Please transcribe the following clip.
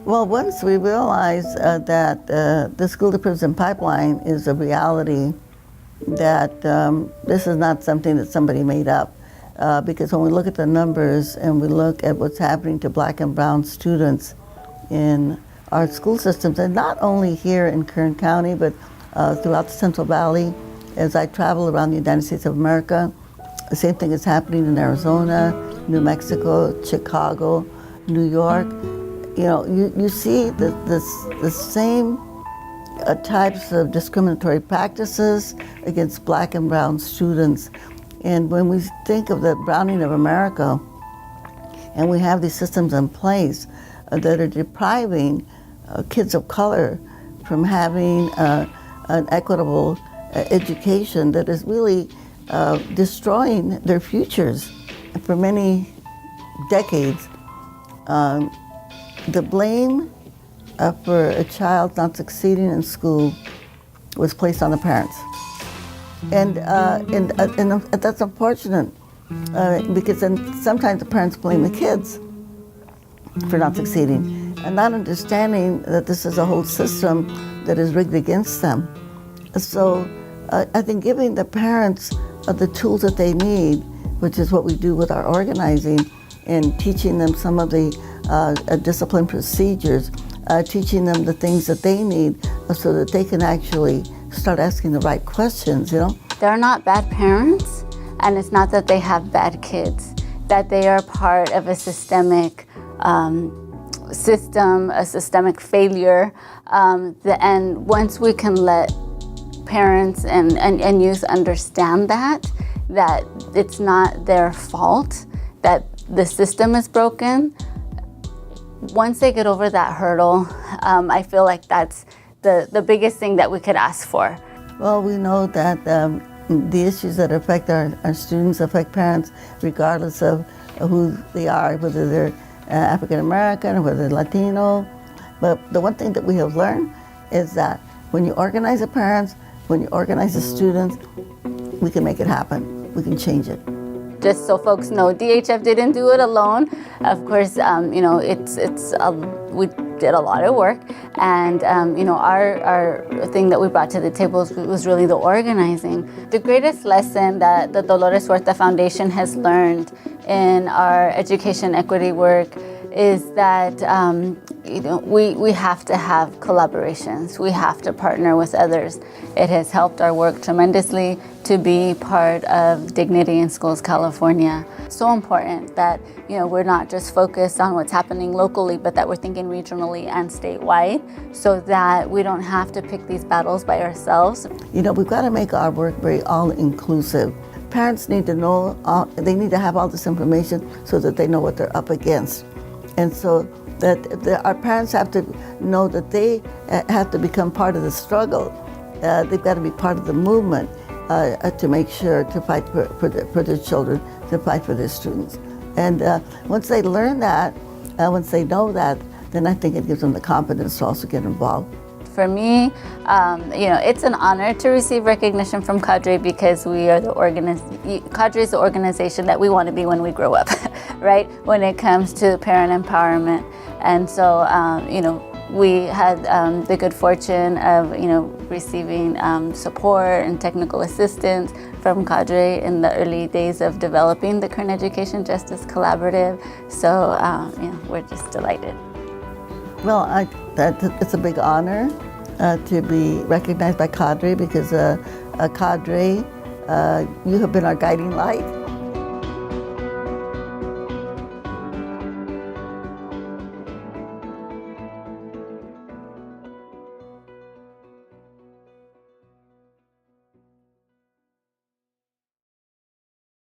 Well, once we realize that the school to prison pipeline is a reality, that this is not something that somebody made up. Because when we look at the numbers and we look at what's happening to black and brown students in our school systems, and not only here in Kern County, but throughout the Central Valley, as I travel around the United States of America, the same thing is happening in Arizona, New Mexico, Chicago, New York. You know, you see the same types of discriminatory practices against black and brown students. And when we think of the browning of America, and we have these systems in place that are depriving kids of color from having an equitable education, that is really destroying their futures for many decades. The blame for a child not succeeding in school was placed on the parents. And that's unfortunate because then sometimes the parents blame the kids for not succeeding and not understanding that this is a whole system that is rigged against them. So I think giving the parents the tools that they need, which is what we do with our organizing, and teaching them some of the discipline procedures, teaching them the things that they need so that they can actually start asking the right questions, you know? They're not bad parents, and it's not that they have bad kids, that they are part of a systemic system, a systemic failure. And once we can let parents and youth understand that it's not their fault, that the system is broken, once they get over that hurdle, I feel like that's the biggest thing that we could ask for. Well, we know that the issues that affect our students affect parents regardless of who they are, whether they're African American or whether they're Latino. But the one thing that we have learned is that when you organize the parents, when you organize the students, we can make it happen. We can change it. Just so folks know, DHF didn't do it alone. Of course, you know, we did a lot of work, and you know, our thing that we brought to the table was really the organizing. The greatest lesson that the Dolores Huerta Foundation has learned in our education equity work is that you know, we have to have collaborations. We have to partner with others. It has helped our work tremendously to be part of Dignity in Schools California. So important that, you know, we're not just focused on what's happening locally, but that we're thinking regionally and statewide, so that we don't have to pick these battles by ourselves. You know, we've got to make our work very all-inclusive. Parents need to know, they need to have all this information so that they know what they're up against. And so that our parents have to know that they have to become part of the struggle. They've got to be part of the movement to make sure to fight for their children, to fight for their students. And once they learn that, once they know that, then I think it gives them the confidence to also get involved. For me, you know, it's an honor to receive recognition from CADRE because we are CADRE is the organization that we want to be when we grow up, right? When it comes to parent empowerment. And so, you know, we had the good fortune of, you know, receiving support and technical assistance from CADRE in the early days of developing the Kern Education Justice Collaborative. So, you know, we're just delighted. Well, it's a big honor to be recognized by CADRE because CADRE, you have been our guiding light.